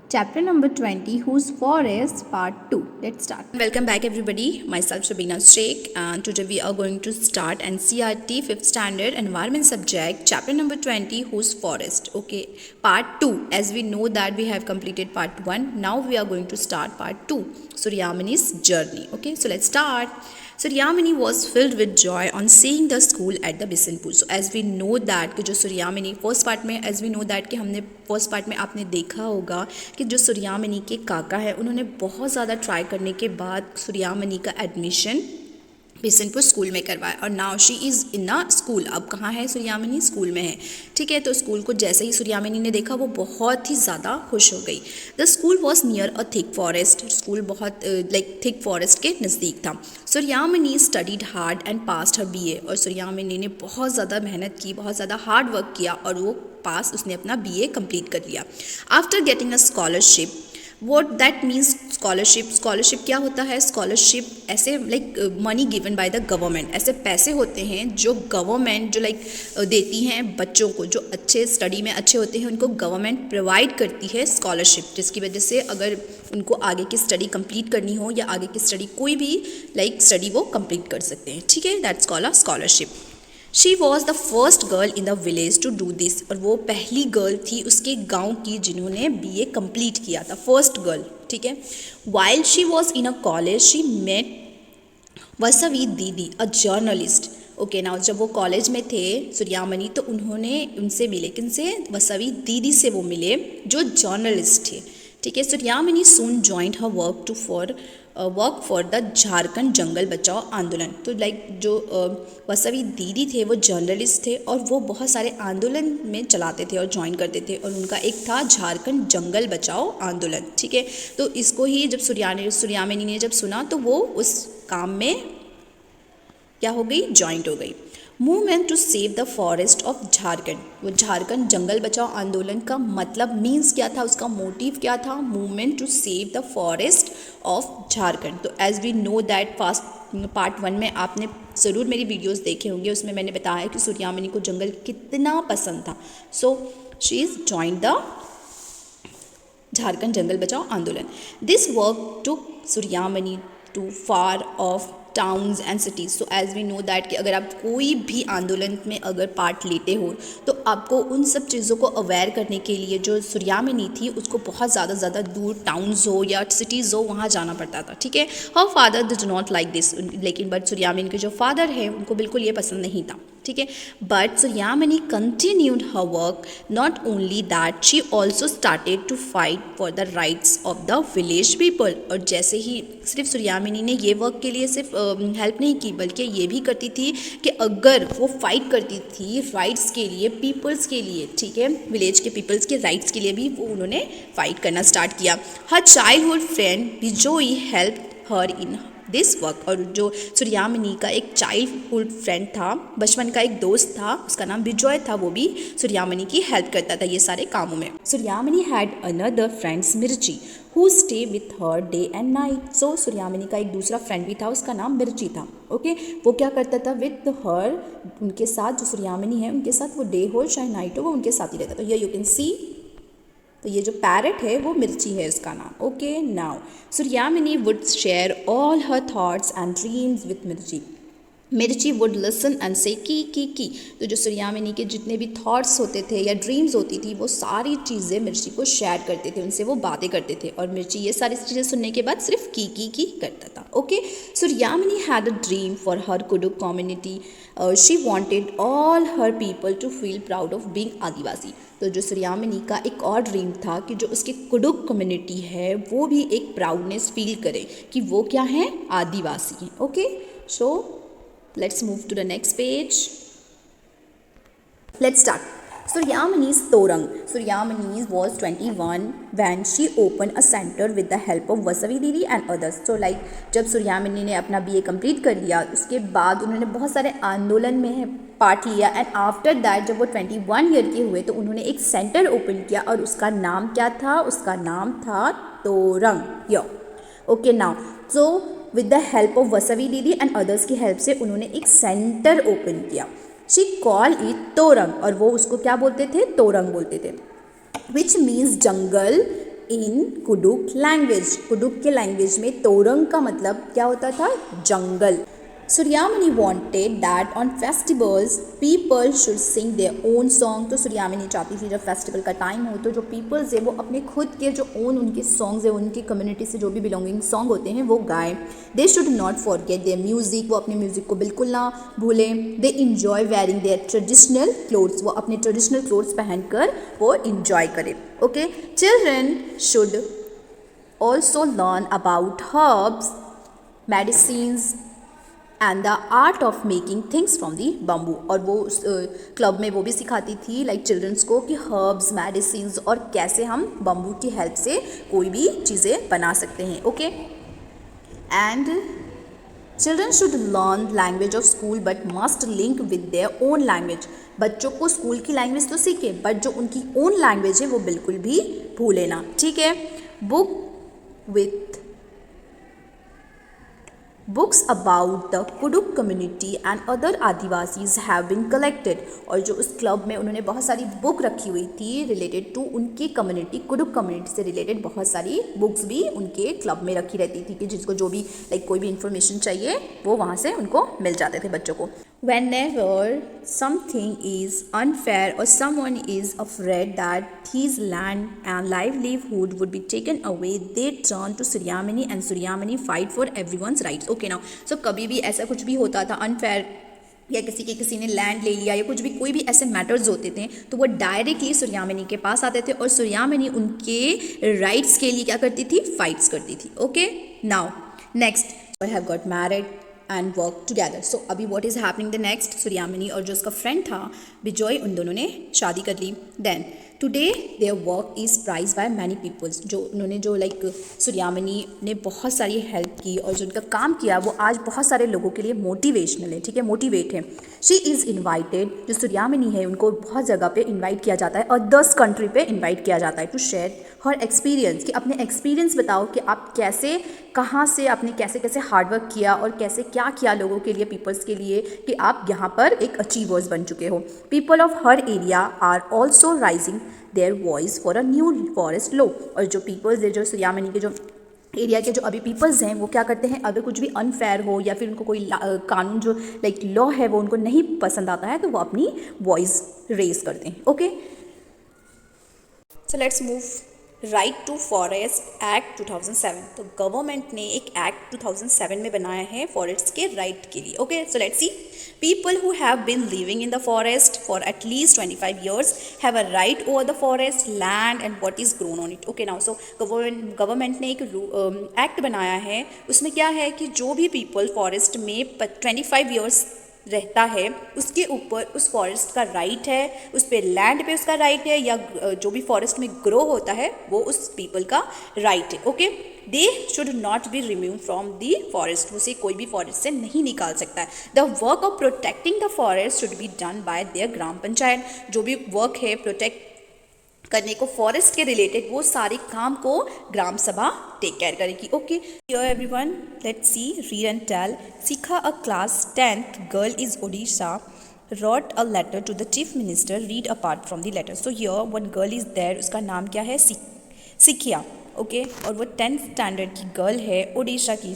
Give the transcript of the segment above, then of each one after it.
Chapter number 20, Whose Forest, Part 2. Let's start. Welcome back, everybody. Myself, Shabina Sheikh, and today we are going to start NCERT 5th Standard Environment subject, chapter number 20, Whose Forest. Okay, part 2. As we know that we have completed part 1, now we are going to start part 2, Suryamani's journey. Okay, so let's start. Suryamani was filled with joy on seeing the school at the Bisenpur. So as we know that कि जो सूर्यामणि first part में as we know that कि हमने first part में आपने देखा होगा कि जो सूर्यामणि के काका है उन्होंने बहुत ज़्यादा ट्राई करने के बाद सूर्यामणि का एडमिशन बिसनपुर स्कूल में करवाया और now she is in a school. अब कहाँ है सूर्यामणि? स्कूल में है. ठीक है, तो स्कूल को जैसे ही सूर्यामणि ने देखा वो बहुत ही ज़्यादा खुश हो गई. The school was near a thick forest. School बहुत थिक फॉरेस्ट के नज़दीक था. Suryamani studied hard and passed her BA. और सूर्यामणि ने बहुत ज़्यादा मेहनत की, बहुत ज़्यादा हार्ड वर्क किया और वो उसने अपना BA कंप्लीट कर लिया. After getting a scholarship. What that means scholarship. Scholarship क्या होता है? स्कॉलरशिप ऐसे money given by the government. ऐसे पैसे होते हैं जो गवर्नमेंट जो देती हैं बच्चों को, जो अच्छे स्टडी में अच्छे होते हैं उनको गवर्नमेंट प्रोवाइड करती है स्कॉलरशिप, जिसकी वजह से अगर उनको आगे की स्टडी कंप्लीट करनी हो या आगे की स्टडी कोई भी स्टडी वो कंप्लीट कर सकते हैं. ठीक है, that's called a scholarship. She was the first girl in the village to do this. और वो पहली गर्ल थी उसके गांव की जिन्होंने BA कंप्लीट किया था. First girl. ठीक है. While she was in a college she met Vasavi दीदी अ जर्नलिस्ट. ओके, नाउ जब वो कॉलेज में थे सूर्यामणि तो उन्होंने उनसे मिले. किनसे? वसवी दीदी से वो मिले जो जर्नलिस्ट थे. ठीक है. Suryamani soon joined her work for the Jharkhand Jangal Bachao Andolan. तो जो वसवी दीदी थे वो जर्नलिस्ट थे और वो बहुत सारे आंदोलन में चलाते थे और ज्वाइन करते थे और उनका एक था झारखंड जंगल बचाओ आंदोलन. ठीक है. तो इसको ही जब सूर्यामणि ने जब सुना तो वो उस काम में क्या हो गई? जॉइंट हो गई. Movement to save the forest of Jharkhand. वो झारखंड जंगल बचाओ आंदोलन का मतलब मीन्स क्या था, उसका मोटिव क्या था? Movement to save the forest of Jharkhand. तो as we know that part 1 में आपने ज़रूर मेरी वीडियोस देखे होंगे, उसमें मैंने बताया कि सूर्यामणि को जंगल कितना पसंद था. So she is join the Jharkhand Jangal Bachao Andolan. This work took Suryamani to far of towns and cities. So as we know that कि अगर आप कोई भी आंदोलन में अगर पार्ट लेते हो तो आपको उन सब चीज़ों को अवेयर करने के लिए जो सूर्यामणि थी उसको बहुत ज़्यादा दूर टाउन्स हो या सिटीज़ हो वहाँ जाना पड़ता था. ठीक है. Her father did not like this. लेकिन बट सूर्यामणि के जो फादर हैं उनको बिल्कुल ये पसंद नहीं था. ठीक है. But Suryamani continued her work. Not only that she also started to fight for the rights of the village people. और जैसे ही सिर्फ सूर्यामणि ने ये वर्क के लिए सिर्फ हेल्प नहीं की बल्कि ये भी करती थी कि अगर वो फाइट करती थी राइट्स के लिए, पीपल्स के लिए. ठीक है. विलेज के पीपल्स के राइट्स के लिए भी वो उन्होंने फाइट करना स्टार्ट किया. Her childhood friend Bijoy help her in this work. और जो सूर्यामणि का एक चाइल्डहुड फ्रेंड था, बचपन का एक दोस्त था, उसका नाम बिजॉय था, वो भी सूर्यामणि की हेल्प करता था ये सारे कामों में. Suryamani had another friends Mirchi who stay with her day and night. So Suryamani का एक दूसरा फ्रेंड भी था, उसका नाम मिर्ची था. ओके. वो क्या करता था? विथ हर, उनके साथ, जो सूर्यामणि है उनके साथ वो डे हो चाहे नाइट हो वो उनके साथ ही रहता. तो ये यू कैन सी, तो ये जो पैरट है वो मिर्ची है इसका नाम. Okay. Now Suryamani would share all her thoughts and dreams with Mirchi. Mirchi would listen and से की. तो जो सूर्यामणि के जितने भी थॉट्स होते थे या ड्रीम्स होती थी वो सारी चीज़ें मिर्ची को शेयर करते थे, उनसे वो बातें करते थे और मिर्ची ये सारी चीज़ें सुनने के बाद सिर्फ की करता था. Okay. Suryamani had a dream for her Kurukh community. She wanted all her people to feel proud of being Adivasi. तो जो सूर्यामणि का एक और ड्रीम था कि जो उसकी कुडुक कम्युनिटी है वो भी एक प्राउडनेस फील करे कि वो क्या है? आदिवासी हैं. Okay. So let's move to the next page. Let's start. Suryamani's Torang. Suryamani was 21 when she opened a center with the help of Vasavi Didi and others. So जब सूर्यामणि ने अपना BA कंप्लीट कर लिया उसके बाद उन्होंने बहुत सारे आंदोलन में पार्ट लिया एंड आफ्टर दैट जब वो 21 ईयर के हुए तो उन्होंने एक सेंटर ओपन किया और उसका नाम क्या था? उसका नाम था Torang. Yo. Okay. Now so with the help of Vasavi दीदी एंड अदर्स की हेल्प से उन्होंने एक सेंटर ओपन किया. She call it Torang. और वो उसको क्या बोलते थे? तोरंग बोलते थे. Which means jungle in Kurukh language. Kurukh के लैंग्वेज में तोरंग का मतलब क्या होता था? जंगल। सूर्यामणि wanted that on festivals people should sing their own song। तो सूर्यामणि चाहती थी जब फेस्टिवल का टाइम हो तो जो पीपल्स है वो अपने खुद के जो ओन उनके सॉन्ग्स है, उनकी कम्युनिटी से जो भी बिलोंगिंग सॉन्ग होते हैं वो गाएं। They should not forget their music. वो अपने म्यूजिक को बिल्कुल ना भूलें। They enjoy wearing their traditional clothes. वो अपने ट्रेडिशनल क्लोथ्स पहनकर वो इंजॉय करें। Okay, children should also learn about herbs, medicines and the art of making things from the bamboo. और वो उस क्लब में वो भी सिखाती थी लाइक चिल्ड्रंस को कि हर्ब्स, मेडिसिन्स और कैसे हम बम्बू की हेल्प से कोई भी चीज़ें बना सकते हैं। Okay, and children should learn language of school but must link with their own language. बच्चों को स्कूल की लैंग्वेज तो सीखे बट जो उनकी ओन लैंग्वेज है वो बिल्कुल भी भूले ना। ठीक है, Books about the Kuduk community and other Adivasis have been collected। और जो उस क्लब में उन्होंने बहुत सारी बुक रखी हुई थी रिलेटेड टू उनकी कम्युनिटी, कुडुक कम्युनिटी से रिलेटेड बहुत सारी बुक्स भी उनके क्लब में रखी रहती थी कि जिसको जो भी लाइक कोई भी इंफॉर्मेशन चाहिए वो वहाँ से उनको मिल जाते थे बच्चों को। Whenever something is unfair or someone is afraid that his land and livelihood would be taken away, they turn to Suryamani and Suryamani fight for everyone's rights। Okay now, so कभी भी ऐसा कुछ भी होता था unfair या किसी ने लैंड ले लिया या कुछ भी कोई भी ऐसे मैटर्स होते थे तो वो डायरेक्टली सूर्यामणि के पास आते थे और सूर्यामणि उनके राइट्स के लिए क्या करती थी? फाइट्स करती थी। Okay, now next have got married and work together. So अभी what is happening the next? Suryamani और जो उसका फ्रेंड था बिजॉय, उन दोनों ने शादी कर ली। Then today their work is prize by many peoples. जो उन्होंने जो लाइक सूर्यामणि ने बहुत सारी हेल्प की और जो उनका काम किया वो आज बहुत सारे लोगों के लिए मोटिवेशनल है। ठीक है, मोटिवेट है। शी इज़ इन्वाइटेड, जो सूर्यामणि है उनको बहुत जगह पे इन्वाइट किया जाता है और 10 कंट्री पे इन्वाइट किया जाता है टू शेयर हर एक्सपीरियंस, कि अपने एक्सपीरियंस बताओ कि आप कैसे, कहाँ से आपने कैसे कैसे हार्डवर्क किया और कैसे क्या किया लोगों के लिए, पीपल्स के लिए, कि आप यहाँ पर एक अचीवर्स बन चुके हो। People of her area are also raising their voice for a new forest law. और जो पीपल्स है, जो सूर्यामणि के जो एरिया के जो अभी पीपल्स हैं वो क्या करते हैं, अगर कुछ भी अनफेयर हो या फिर उनको कोई कानून जो लाइक लॉ है वो उनको नहीं पसंद आता है तो वो अपनी वॉइस रेज करते हैं। Okay, so let's move right to forest act 2007। तो गवर्नमेंट ने एक एक्ट 2007 में बनाया है फॉरेस्ट के राइट के लिए। Okay, so let's see. People who have been living in the forest for at least 25 years have a right over the forest land and what is grown on it। Okay now, so government ने एक act बनाया है, उसमें क्या है कि जो भी पीपल फॉरेस्ट में 25 ईयर्स रहता है उसके ऊपर उस फॉरेस्ट का राइट है, उस पे लैंड पे उसका राइट है, या जो भी फॉरेस्ट में ग्रो होता है वो उस पीपल का राइट है। Okay, they should not be remove from the forest. उसे कोई भी फॉरेस्ट से नहीं निकाल सकता है। The work of protecting the forest should be done by their gram panchayat. जो भी वर्क है प्रोटेक्ट करने को फॉरेस्ट के रिलेटेड वो सारे काम को ग्राम सभा टेक केयर करेगी। Okay, hear everyone, let's see, read and tell. Shikha, a class 10th girl is Odisha, wrote a letter to the chief minister, read apart from the letter। so here one girl is there, उसका नाम क्या है? सिखिया। Okay, और वो 10th standard की girl है ओडिशा की।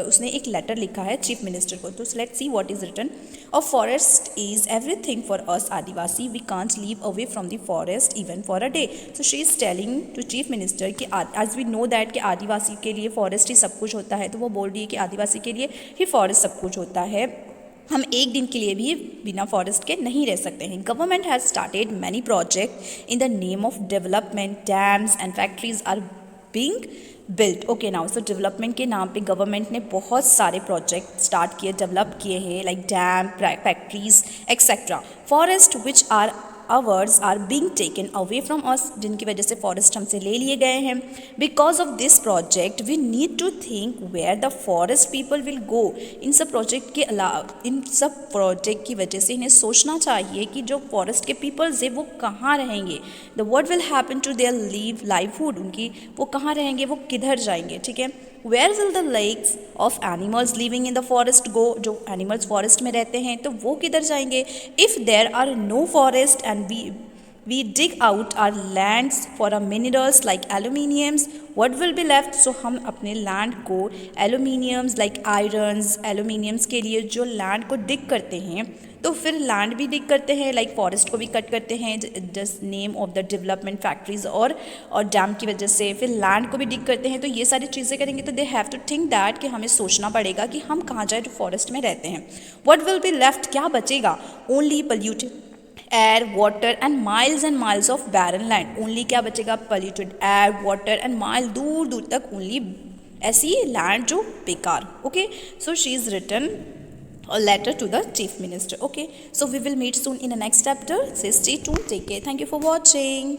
उसने एक लेटर लिखा है चीफ मिनिस्टर को। तो let's see what is written. A forest is everything for us Adivasi, we can't leave away from the forest even for a day. So she is telling to chief minister कि as we know that कि आदिवासी के लिए forest ही सब कुछ होता है। तो वो बोल रही है कि आदिवासी के लिए ही फॉरेस्ट सब कुछ होता है, हम एक दिन के लिए भी बिना फॉरेस्ट के नहीं रह सकते हैं। Government has started many project in the name of development, dams and factories are being built. Okay now, so development के नाम पे गवर्नमेंट ने बहुत सारे प्रोजेक्ट स्टार्ट किए, डेवलप किए हैं, like dam, factories etcetera. Forest which are ours are being taken away from us, जिनकी वजह से फॉरेस्ट हमसे ले लिए गए हैं। Because of this project we need to think where the forest people will go. इन सब प्रोजेक्ट के अलावा, इन सब प्रोजेक्ट की वजह से इन्हें सोचना चाहिए कि जो फॉरेस्ट के पीपल्स है वो कहाँ रहेंगे, the what will happen to their livelihood, उनकी वो कहाँ रहेंगे, वो किधर जाएंगे। ठीक है, where will the legs of animals living in the forest go, जो एनिमल्स फॉरेस्ट में रहते हैं तो वो किधर जाएंगे। If there are no forest and we dig out our lands for our minerals like aluminiums, what will be left? So हम अपने लैंड को एलुमिनियम्स लाइक आयरन्स एलुमिनियम्स के लिए जो लैंड को डिग करते हैं, तो फिर लैंड भी डिग करते हैं, लाइक फॉरेस्ट को भी कट करते हैं just name of the development factories और डैम की वजह से, फिर लैंड को भी डिग करते हैं। तो ये सारी चीज़ें करेंगे तो they have to think that कि हमें सोचना पड़ेगा कि हम कहाँ जाए जो फॉरेस्ट में रहते हैं। व्हाट विल बी लेफ्ट, क्या बचेगा? Only polluted air water and miles of barren land. Only क्या बचेगा? Polluted air water and mile, दूर दूर तक ओनली ऐसी लैंड जो बेकार। Okay, so she is written a letter to the chief minister. Okay, so we will meet soon in the next chapter. Say stay tuned, take care, thank you for watching.